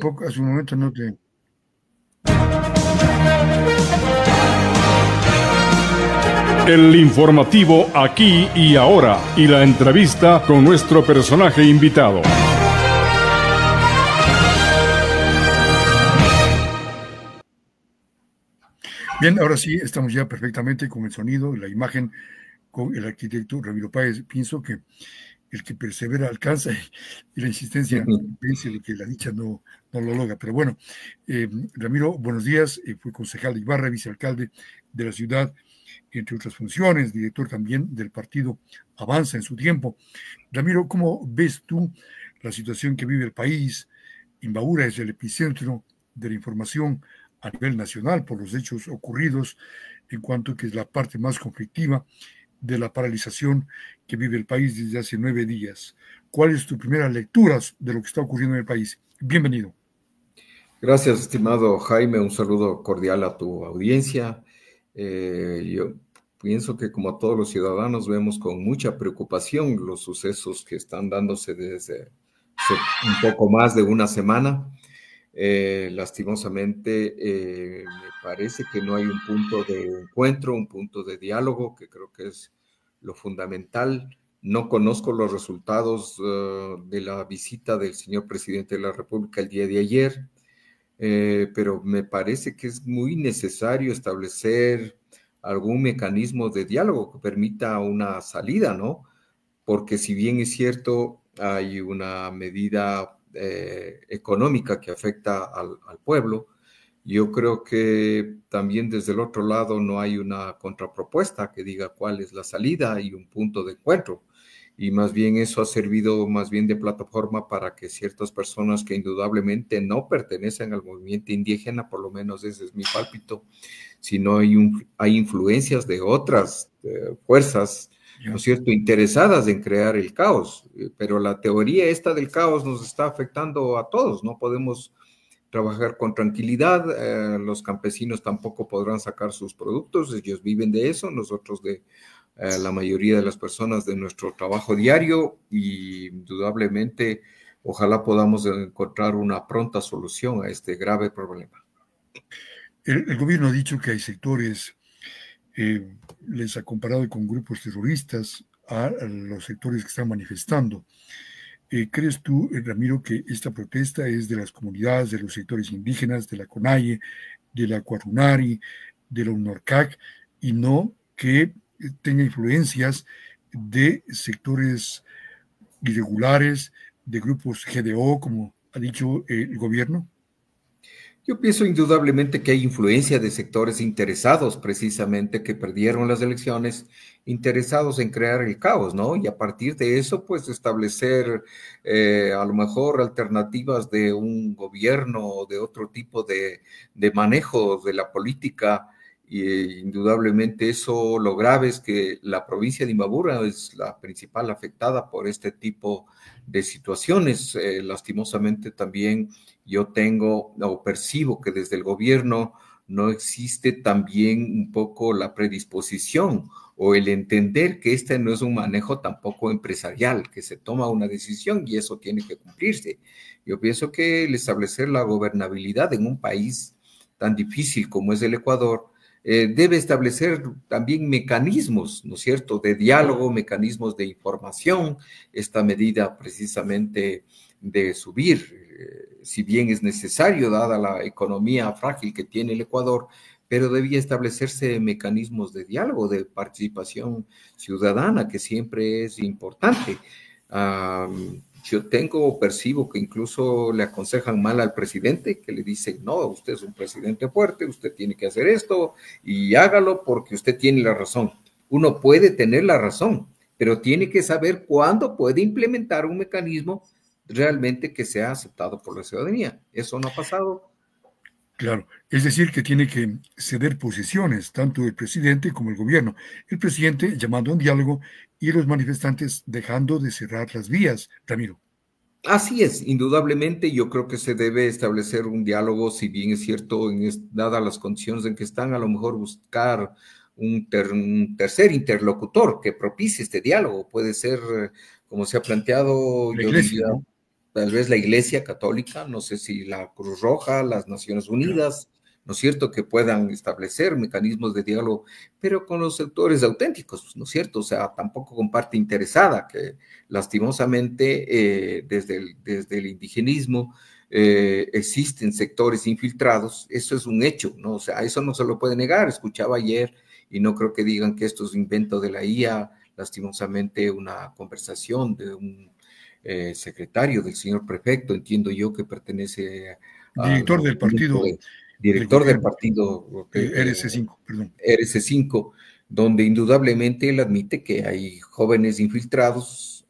Poco, hace un momento no te... El informativo aquí y ahora y la entrevista con nuestro personaje invitado. Bien, ahora sí, estamos ya perfectamente con el sonido, la imagen, con el arquitecto Ramiro Páez. Pienso que el que persevera alcanza y la insistencia vence lo que la dicha no lo logra. Pero bueno, Ramiro, buenos días. Fue concejal de Ibarra, vicealcalde de la ciudad, entre otras funciones, director también del partido Avanza en su tiempo. Ramiro, ¿cómo ves tú la situación que vive el país? Imbabura es el epicentro de la información a nivel nacional por los hechos ocurridos, en cuanto que es la parte más conflictiva de la paralización que vive el país desde hace 9 días. ¿Cuál es tu primera lectura de lo que está ocurriendo en el país? Bienvenido. Gracias, estimado Jaime. Un saludo cordial a tu audiencia. Yo pienso que como todos los ciudadanos vemos con mucha preocupación los sucesos que están dándose desde hace un poco más de una semana. Lastimosamente, me parece que no hay un punto de encuentro, un punto de diálogo, que creo que es lo fundamental. No conozco los resultados de la visita del señor presidente de la República el día de ayer, pero me parece que es muy necesario establecer algún mecanismo de diálogo que permita una salida, ¿no? Porque si bien es cierto, hay una medida económica que afecta al pueblo, yo creo que también desde el otro lado no hay una contrapropuesta que diga cuál es la salida y un punto de encuentro. Y más bien eso ha servido más bien de plataforma para que ciertas personas que indudablemente no pertenecen al movimiento indígena, por lo menos ese es mi pálpito, sino hay influencias de otras fuerzas, ¿no es cierto?, interesadas en crear el caos. Pero la teoría esta del caos nos está afectando a todos, no podemos trabajar con tranquilidad, los campesinos tampoco podrán sacar sus productos, ellos viven de eso, nosotros de la mayoría de las personas de nuestro trabajo diario, y indudablemente ojalá podamos encontrar una pronta solución a este grave problema. El gobierno ha dicho que hay sectores, les ha comparado con grupos terroristas a los sectores que están manifestando. ¿Crees tú, Ramiro, que esta protesta es de las comunidades, de los sectores indígenas, de la CONAIE, de la Cuarunari, de la UNORCAC, y no que tenga influencias de sectores irregulares, de grupos GDO, como ha dicho el gobierno? Yo pienso indudablemente que hay influencia de sectores interesados precisamente que perdieron las elecciones, interesados en crear el caos, ¿no? Y a partir de eso, pues establecer a lo mejor alternativas de un gobierno o de otro tipo de manejo de la política. Y indudablemente eso, lo grave es que la provincia de Imbabura es la principal afectada por este tipo de situaciones. Lastimosamente también yo tengo o percibo que desde el gobierno no existe también un poco la predisposición o el entender que este no es un manejo tampoco empresarial, que se toma una decisión y eso tiene que cumplirse. Yo pienso que el establecer la gobernabilidad en un país tan difícil como es el Ecuador debe establecer también mecanismos, ¿no es cierto?, de diálogo, mecanismos de información. Esta medida precisamente de subir, si bien es necesario, dada la economía frágil que tiene el Ecuador, pero debía establecerse mecanismos de diálogo, de participación ciudadana, que siempre es importante. Yo percibo que incluso le aconsejan mal al presidente, que le dicen, no, usted es un presidente fuerte, usted tiene que hacer esto y hágalo porque usted tiene la razón. Uno puede tener la razón, pero tiene que saber cuándo puede implementar un mecanismo realmente que sea aceptado por la ciudadanía. Eso no ha pasado. Claro, es decir, que tiene que ceder posiciones, tanto el presidente como el gobierno. El presidente llamando a un diálogo y los manifestantes dejando de cerrar las vías, Ramiro. Así es, indudablemente yo creo que se debe establecer un diálogo, si bien es cierto, dadas las condiciones en que están, a lo mejor buscar un tercer interlocutor que propicie este diálogo. Puede ser, como se ha planteado, La yo iglesia, diría, ¿no? tal vez la Iglesia Católica, no sé si la Cruz Roja, las Naciones Unidas, ¿no es cierto?, que puedan establecer mecanismos de diálogo, pero con los sectores auténticos, ¿no es cierto? O sea, tampoco con parte interesada, que lastimosamente desde el indigenismo existen sectores infiltrados, eso es un hecho, ¿no? O sea, eso no se lo puede negar. Escuchaba ayer, y no creo que digan que esto es invento de la IA, lastimosamente una conversación de un secretario del señor prefecto, entiendo yo que pertenece Director del partido. Director del partido RC5, perdón. RC5, donde indudablemente él admite que hay jóvenes infiltrados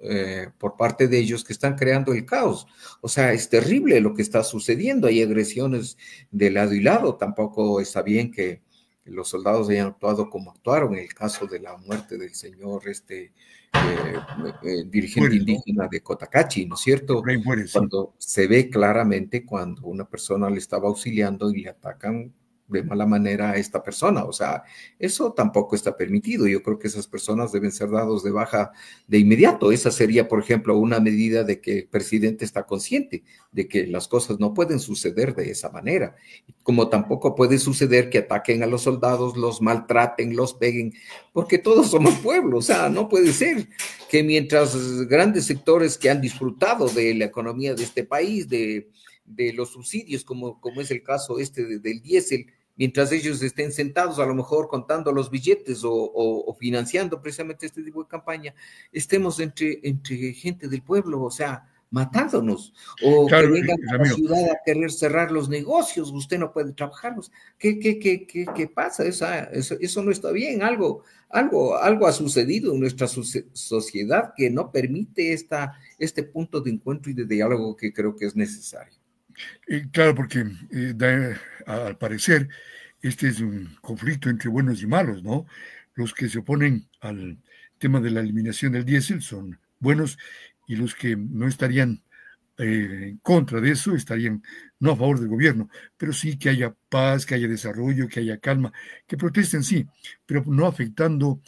por parte de ellos que están creando el caos. O sea, es terrible lo que está sucediendo, hay agresiones de lado y lado. Tampoco está bien que los soldados hayan actuado como actuaron en el caso de la muerte del señor dirigente indígena de Cotacachi, ¿no es cierto? Cuando se ve claramente cuando una persona le estaba auxiliando y le atacan de mala manera a esta persona. O sea, eso tampoco está permitido. Yo creo que esas personas deben ser dados de baja de inmediato. Esa sería, por ejemplo, una medida de que el presidente está consciente de que las cosas no pueden suceder de esa manera. Como tampoco puede suceder que ataquen a los soldados, los maltraten, los peguen, porque todos somos pueblo. O sea, no puede ser que mientras grandes sectores que han disfrutado de la economía de este país, de los subsidios, como es el caso del diésel, mientras ellos estén sentados a lo mejor contando los billetes o financiando precisamente este tipo de campaña, estemos entre gente del pueblo, o sea, matándonos, o claro, que vengan a la ciudad a querer cerrar los negocios, usted no puede trabajarlos. ¿Qué pasa? Eso no está bien. Algo ha sucedido en nuestra sociedad que no permite este punto de encuentro y de diálogo que creo que es necesario. Claro, porque al parecer este es un conflicto entre buenos y malos, ¿no? Los que se oponen al tema de la eliminación del diésel son buenos y los que no estarían en contra de eso estarían no a favor del gobierno, pero sí que haya paz, que haya desarrollo, que haya calma, que protesten, sí, pero no afectando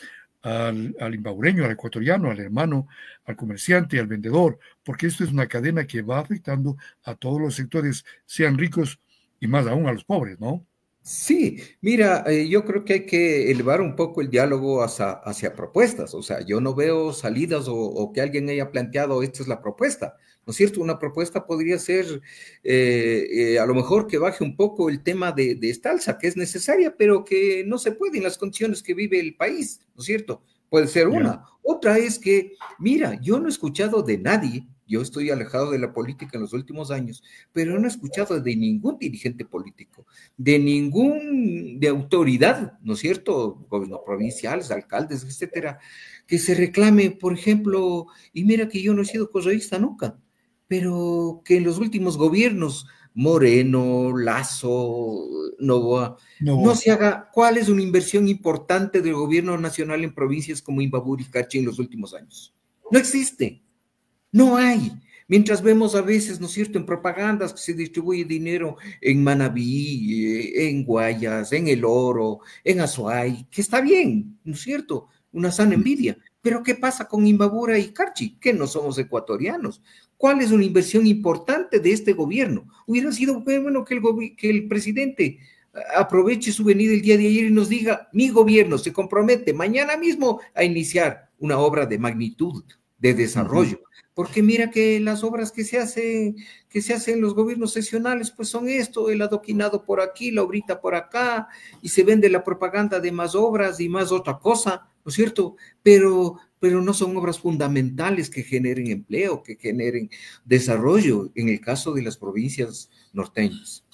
al imbaureño, al ecuatoriano, al hermano, al comerciante, al vendedor, porque esto es una cadena que va afectando a todos los sectores, sean ricos y más aún a los pobres, ¿no? Sí, mira, yo creo que hay que elevar un poco el diálogo hacia propuestas. O sea, yo no veo salidas o que alguien haya planteado, esta es la propuesta, ¿no es cierto? Una propuesta podría ser a lo mejor que baje un poco el tema de esta alza, que es necesaria, pero que no se puede en las condiciones que vive el país, ¿no es cierto? Puede ser una. Otra es que, mira, yo no he escuchado de nadie. Yo estoy alejado de la política en los últimos años, pero no he escuchado de ningún dirigente político, de autoridad, ¿no es cierto? Gobiernos provinciales, alcaldes, etcétera, que se reclame, por ejemplo, y mira que yo no he sido correísta nunca, pero que en los últimos gobiernos, Moreno, Lazo, Noboa, no se haga. ¿Cuál es una inversión importante del gobierno nacional en provincias como Imbabura y Cachi en los últimos años? No existe. No hay. Mientras vemos a veces, ¿no es cierto?, en propagandas que se distribuye dinero en Manabí, en Guayas, en El Oro, en Azuay, que está bien, ¿no es cierto?, una sana envidia. Pero ¿qué pasa con Imbabura y Carchi? Que no somos ecuatorianos. ¿Cuál es una inversión importante de este gobierno? Hubiera sido bueno que el presidente aproveche su venida el día de ayer y nos diga: mi gobierno se compromete mañana mismo a iniciar una obra de magnitud de desarrollo. Porque mira que las obras que se hacen en los gobiernos seccionales, pues son esto, el adoquinado por aquí, la obrita por acá, y se vende la propaganda de más obras y más otra cosa, ¿no es cierto? Pero no son obras fundamentales que generen empleo, que generen desarrollo, en el caso de las provincias norteñas.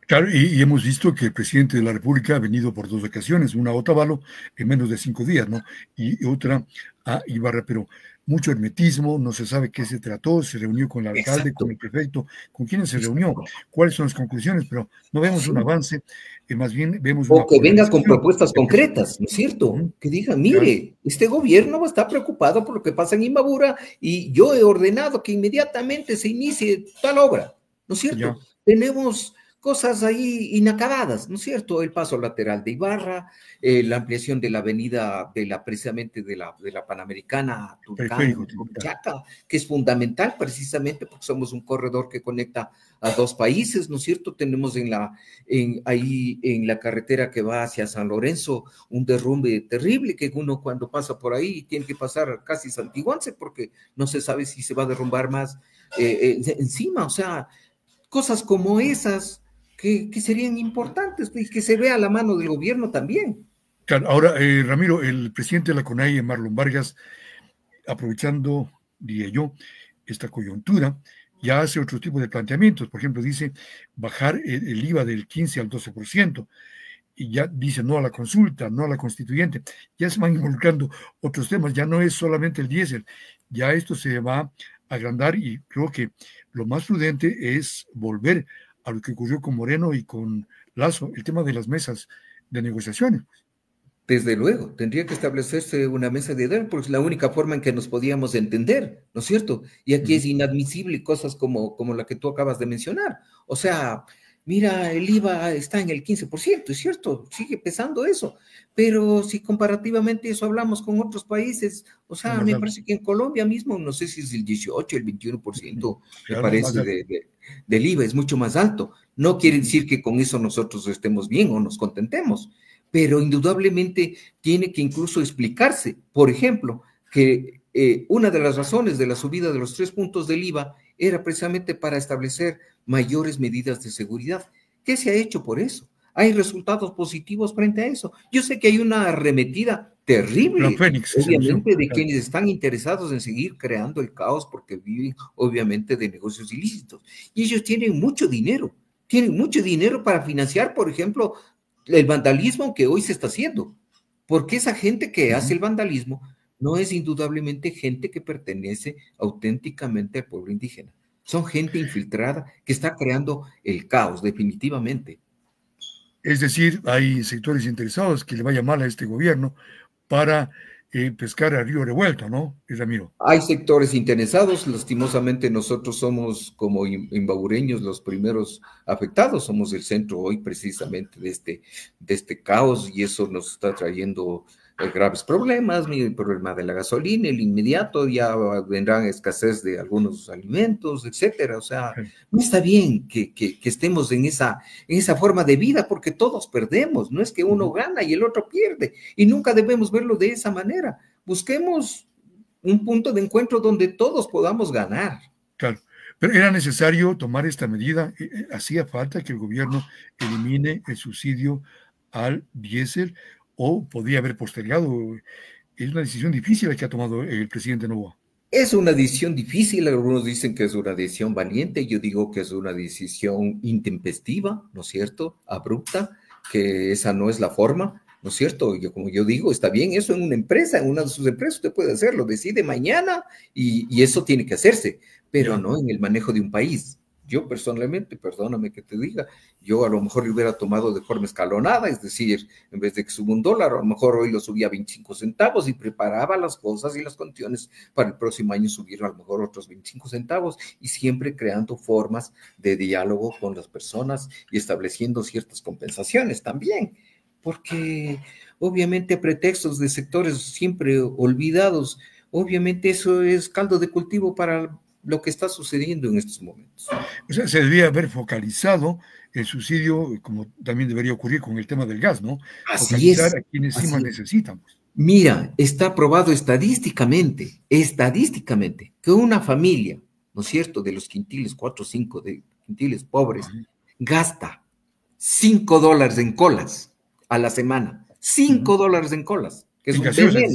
Claro, y hemos visto que el presidente de la República ha venido por 2 ocasiones, una a Otavalo en menos de 5 días, ¿no? Y otra a Ibarra, pero mucho hermetismo, no se sabe qué se trató, se reunió con el alcalde, con el prefecto, ¿con quiénes se reunió? ¿Cuáles son las conclusiones? Pero no vemos un avance, más bien vemos una... O que venga con propuestas concretas, ¿no es cierto? Que diga: mire, este gobierno está preocupado por lo que pasa en Imbabura y yo he ordenado que inmediatamente se inicie tal obra, ¿no es cierto? Tenemos cosas ahí inacabadas, ¿no es cierto? El paso lateral de Ibarra, la ampliación de la avenida precisamente de la Panamericana a Tulcán, Chaca, que es fundamental precisamente porque somos un corredor que conecta a dos países, ¿no es cierto? Tenemos ahí en la carretera que va hacia San Lorenzo un derrumbe terrible que uno cuando pasa por ahí tiene que pasar casi santiguarse porque no se sabe si se va a derrumbar más encima, o sea, cosas como esas que serían importantes y que se vea a la mano del gobierno también. Claro, ahora, Ramiro, el presidente de la CONAIE, Marlon Vargas, aprovechando, diría yo, esta coyuntura, ya hace otro tipo de planteamientos. Por ejemplo, dice bajar el IVA del 15 al 12%, y ya dice no a la consulta, no a la constituyente. Ya se van involucrando otros temas, ya no es solamente el diésel, ya esto se va a agrandar y creo que lo más prudente es volver a lo que ocurrió con Moreno y con Lazo, el tema de las mesas de negociaciones. Desde luego, tendría que establecerse una mesa de diálogo, porque es la única forma en que nos podíamos entender, ¿no es cierto? Y aquí es inadmisible cosas como la que tú acabas de mencionar. O sea, mira, el IVA está en el 15%, es cierto, sigue pesando eso, pero si comparativamente eso hablamos con otros países, o sea, me parece que en Colombia mismo, no sé si es el 18, el 21%, me parece, del IVA, es mucho más alto. No quiere decir que con eso nosotros estemos bien o nos contentemos, pero indudablemente tiene que incluso explicarse, por ejemplo, que una de las razones de la subida de los 3 puntos del IVA era precisamente para establecer mayores medidas de seguridad. ¿Qué se ha hecho por eso? ¿Hay resultados positivos frente a eso? Yo sé que hay una arremetida terrible, obviamente, de quienes están interesados en seguir creando el caos porque viven, obviamente, de negocios ilícitos. Y ellos tienen mucho dinero para financiar, por ejemplo, el vandalismo que hoy se está haciendo, porque esa gente que hace el vandalismo no es indudablemente gente que pertenece auténticamente al pueblo indígena. Son gente infiltrada que está creando el caos, definitivamente. Es decir, hay sectores interesados que le vaya mal a este gobierno para pescar a río revuelto, ¿no, Ramiro? Hay sectores interesados, lastimosamente nosotros somos como imbabureños los primeros afectados, somos el centro hoy precisamente de este caos y eso nos está trayendo graves problemas, el problema de la gasolina, el inmediato, ya vendrán escasez de algunos alimentos, etcétera. O sea, no está bien que estemos en esa forma de vida porque todos perdemos, no es que uno gana y el otro pierde y nunca debemos verlo de esa manera. Busquemos un punto de encuentro donde todos podamos ganar. Claro, pero era necesario tomar esta medida, hacía falta que el gobierno elimine el subsidio al diésel o podía haber postergado. Es una decisión difícil la que ha tomado el presidente Noboa. Es una decisión difícil, algunos dicen que es una decisión valiente, yo digo que es una decisión intempestiva, ¿no es cierto?, abrupta, que esa no es la forma. ¿No es cierto? Como yo digo, está bien, eso en una empresa, en una de sus empresas usted puede hacerlo, decide mañana y eso tiene que hacerse, pero no en el manejo de un país. Yo personalmente, perdóname que te diga, yo a lo mejor lo hubiera tomado de forma escalonada, es decir, en vez de que suba $1, a lo mejor hoy lo subía a 25 centavos y preparaba las cosas y las condiciones para el próximo año subir a lo mejor otros 25 centavos y siempre creando formas de diálogo con las personas y estableciendo ciertas compensaciones también. Porque obviamente pretextos de sectores siempre olvidados, obviamente eso es caldo de cultivo para lo que está sucediendo en estos momentos. O sea, se debía haber focalizado el subsidio, como también debería ocurrir con el tema del gas, ¿no? Focalizar a quienes sí más necesitan. Mira, está probado estadísticamente, que una familia, ¿no es cierto?, de los quintiles 4 o 5 de quintiles pobres, gasta $5 en colas a la semana, $5 en colas, que es un veneno,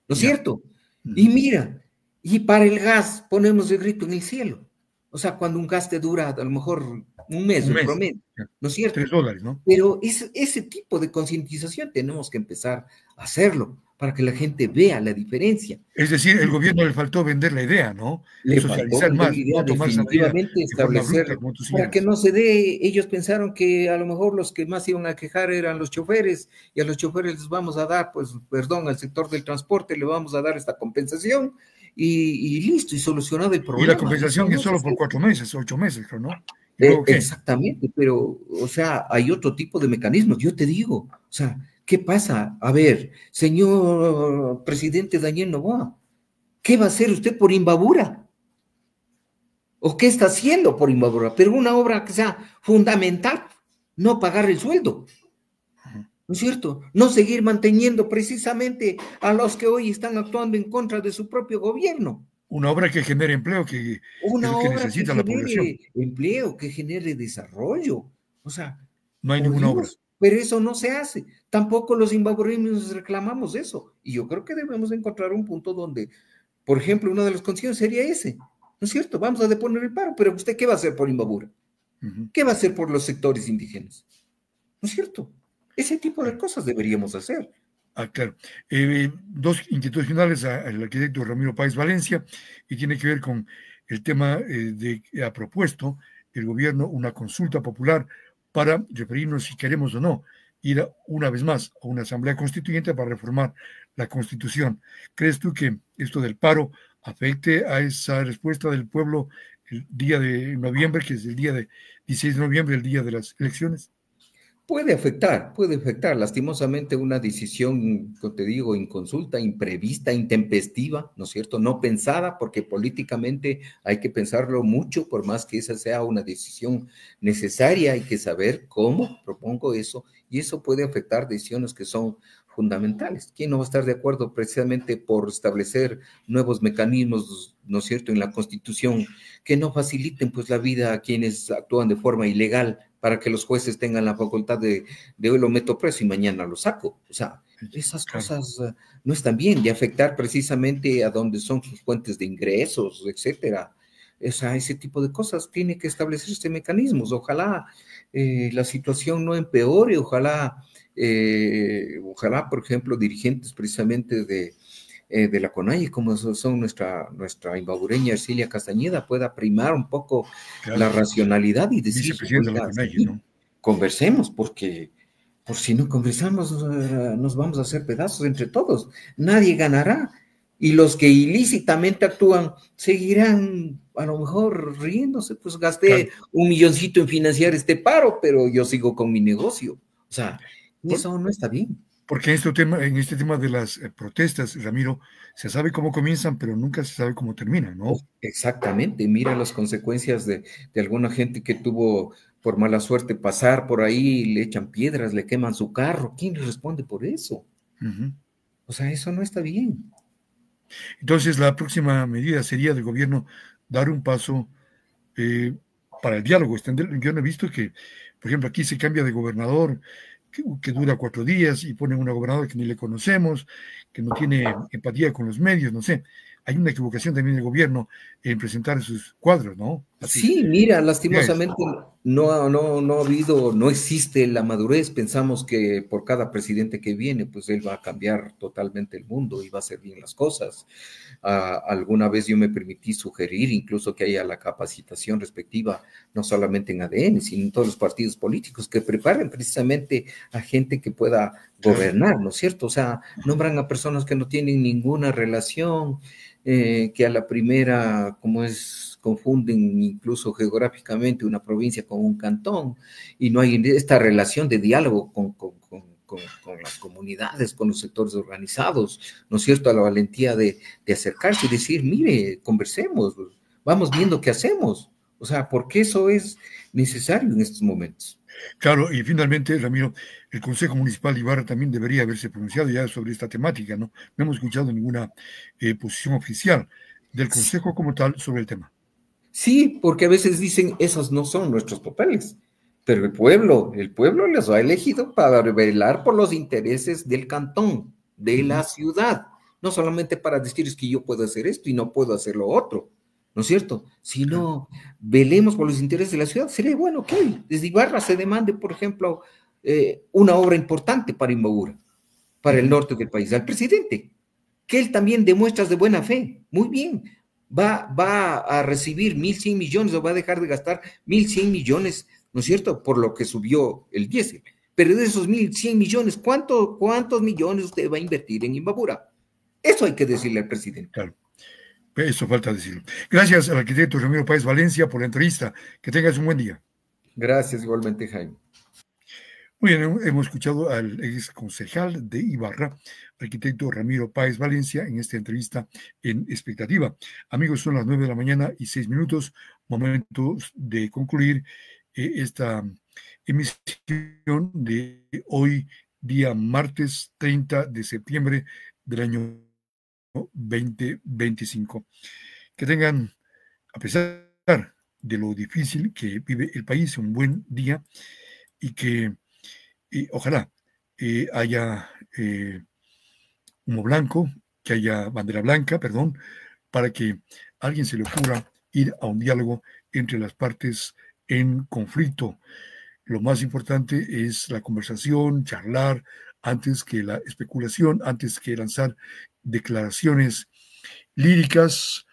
¿no es cierto? Y mira, y para el gas ponemos el grito en el cielo. O sea, cuando un gas te dura a lo mejor un mes, promedio, ¿no es cierto? $3, ¿no? Pero ese tipo de concientización tenemos que empezar a hacerlo para que la gente vea la diferencia. Es decir, el gobierno le faltó vender la idea, ¿no? Le socializar más, no definitivamente establecer, para que no se dé, ellos pensaron que a lo mejor los que más iban a quejar eran los choferes, y a los choferes les vamos a dar, pues, perdón, al sector del transporte le vamos a dar esta compensación, y listo, y solucionado el problema. Y la compensación es solo por 4 meses, 8 meses, ¿no? ¿Y luego qué? Exactamente, pero, o sea, hay otro tipo de mecanismos. Yo te digo, o sea, ¿qué pasa? A ver, señor presidente Daniel Noboa, ¿qué va a hacer usted por Imbabura? ¿O qué está haciendo por Imbabura? Pero una obra que sea fundamental, no pagar el sueldo, ¿no es cierto? No seguir manteniendo precisamente a los que hoy están actuando en contra de su propio gobierno. Una obra que genere empleo, que es Una lo que obra que necesita la población. genere empleo, que genere desarrollo. O sea, No hay por ninguna obra. Dios, pero eso no se hace. Tampoco los zimbabueños reclamamos eso. Y yo creo que debemos encontrar un punto donde, por ejemplo, uno de los consejos sería ese. ¿No es cierto? Vamos a deponer el paro, pero ¿usted qué va a hacer por Imbabura? ¿Qué va a hacer por los sectores indígenas? ¿No es cierto? Ese tipo de cosas deberíamos hacer. Claro. Dos inquietudes finales al arquitecto Ramiro Páez Valencia, y tiene que ver con el tema de que ha propuesto el gobierno una consulta popular para referirnos si queremos o no ir una vez más a una asamblea constituyente para reformar la Constitución. ¿Crees tú que esto del paro afecte a esa respuesta del pueblo el día de noviembre, que es el día de 16 de noviembre, el día de las elecciones? Puede afectar. Lastimosamente una decisión, como te digo, inconsulta, imprevista, intempestiva, ¿no es cierto? No pensada, porque políticamente hay que pensarlo mucho, por más que esa sea una decisión necesaria, hay que saber cómo propongo eso, y eso puede afectar decisiones que son fundamentales. ¿Quién no va a estar de acuerdo precisamente por establecer nuevos mecanismos, ¿no es cierto?, en la Constitución que no faciliten pues la vida a quienes actúan de forma ilegal, para que los jueces tengan la facultad de hoy lo meto preso y mañana lo saco? O sea, esas cosas no están bien, de afectar precisamente a donde son sus fuentes de ingresos, etcétera. O sea, ese tipo de cosas tiene que establecerse mecanismos. Ojalá la situación no empeore, ojalá, por ejemplo, dirigentes precisamente de la CONAIE, como son nuestra imbabureña Ercilia Castañeda, pueda primar un poco la racionalidad y decir, Vicepresidente de la CONAIE, sí, ¿no? conversemos, porque por si no conversamos nos vamos a hacer pedazos entre todos, nadie ganará, y los que ilícitamente actúan seguirán a lo mejor riéndose, pues gasté un milloncito en financiar este paro, pero yo sigo con mi negocio. O sea, eso no está bien. Porque en este tema de las protestas, Ramiro, se sabe cómo comienzan, pero nunca se sabe cómo terminan, ¿no? Exactamente, mira las consecuencias de alguna gente que tuvo por mala suerte pasar por ahí, le echan piedras, le queman su carro. ¿Quién le responde por eso? O sea, eso no está bien. Entonces, la próxima medida sería del gobierno dar un paso para el diálogo. Yo no he visto que, por ejemplo, aquí se cambia de gobernador, que dura 4 días, y ponen una gobernadora que ni le conocemos, que no tiene empatía con los medios, no sé. Hay una equivocación también del gobierno en presentar sus cuadros, ¿no? Así. Sí, mira, lastimosamente no existe la madurez. Pensamos que por cada presidente que viene, pues él va a cambiar totalmente el mundo y va a hacer bien las cosas. Alguna vez yo me permití sugerir incluso que haya la capacitación respectiva, no solamente en ADN, sino en todos los partidos políticos, que preparen precisamente a gente que pueda gobernar, ¿no es cierto? O sea, nombran a personas que no tienen ninguna relación, que a la primera, confunden incluso geográficamente una provincia con un cantón, y no hay esta relación de diálogo con las comunidades, con los sectores organizados, ¿no es cierto? A la valentía de acercarse y decir, mire, conversemos, vamos viendo qué hacemos. O sea, porque eso es necesario en estos momentos. Claro, y finalmente, Ramiro, el Consejo Municipal de Ibarra también debería haberse pronunciado ya sobre esta temática, ¿no? No hemos escuchado ninguna posición oficial del Consejo como tal sobre el tema. Sí, porque a veces dicen, esos no son nuestros papeles, pero el pueblo les ha elegido para velar por los intereses del cantón, de la ciudad, no solamente para decir es que yo puedo hacer esto y no puedo hacer lo otro, ¿no es cierto? Sino velemos por los intereses de la ciudad. Sería bueno que desde Ibarra se demande, por ejemplo, una obra importante para Imbabura, para el norte del país, al presidente, que él también dé muestras de buena fe. Muy bien, va a recibir 1.100 millones o va a dejar de gastar 1.100 millones, ¿no es cierto?, por lo que subió el diésel. Pero de esos 1.100 millones, ¿cuántos millones usted va a invertir en Imbabura? Eso hay que decirle al presidente. Claro. Eso falta decirlo. Gracias al arquitecto Ramiro Páez Valencia por la entrevista. Que tengas un buen día. Gracias igualmente, Jaime. Muy bien, hemos escuchado al ex concejal de Ibarra, arquitecto Ramiro Páez Valencia, en esta entrevista en Expectativa. Amigos, son las 9:06 a.m, momento de concluir esta emisión de hoy, día martes 30 de septiembre del año 2025. Que tengan, a pesar de lo difícil que vive el país, un buen día y que ojalá haya humo blanco, que haya bandera blanca, perdón, para que a alguien se le ocurra ir a un diálogo entre las partes en conflicto. Lo más importante es la conversación, charlar, antes que la especulación, antes que lanzar declaraciones líricas,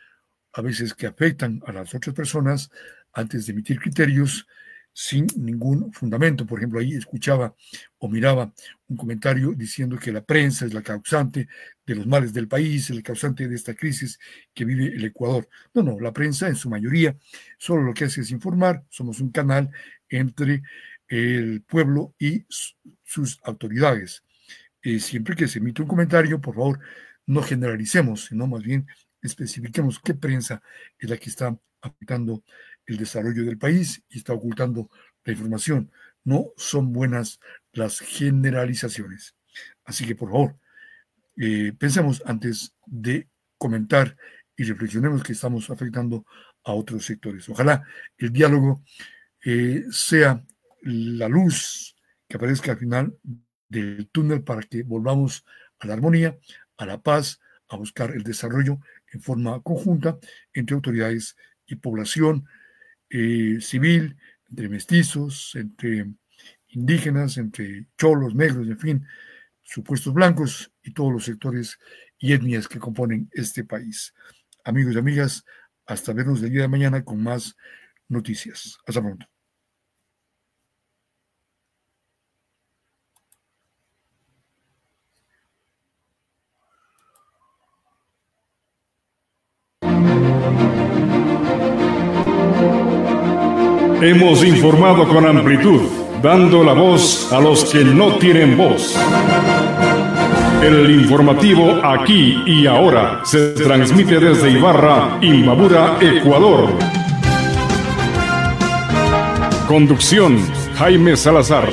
a veces que afectan a las otras personas, antes de emitir criterios sin ningún fundamento. Por ejemplo, ahí escuchaba o miraba un comentario diciendo que la prensa es la causante de los males del país, el causante de esta crisis que vive el Ecuador. No, la prensa en su mayoría solo lo que hace es informar. Somos un canal entre el pueblo y sus autoridades. Siempre que se emite un comentario, por favor, no generalicemos, sino más bien especifiquemos qué prensa es la que está afectando el desarrollo del país y está ocultando la información. No son buenas las generalizaciones. Así que, por favor, pensemos antes de comentar y reflexionemos que estamos afectando a otros sectores. Ojalá el diálogo sea la luz que aparezca al final del túnel para que volvamos a la armonía, a la paz, a buscar el desarrollo en forma conjunta entre autoridades y población civil, entre mestizos, entre indígenas, entre cholos, negros, en fin, supuestos blancos y todos los sectores y etnias que componen este país. Amigos y amigas, hasta vernos el día de mañana con más noticias. Hasta pronto. Hemos informado con amplitud, dando la voz a los que no tienen voz. El informativo Aquí y Ahora se transmite desde Ibarra, Imbabura, Ecuador. Conducción: Jaime Salazar.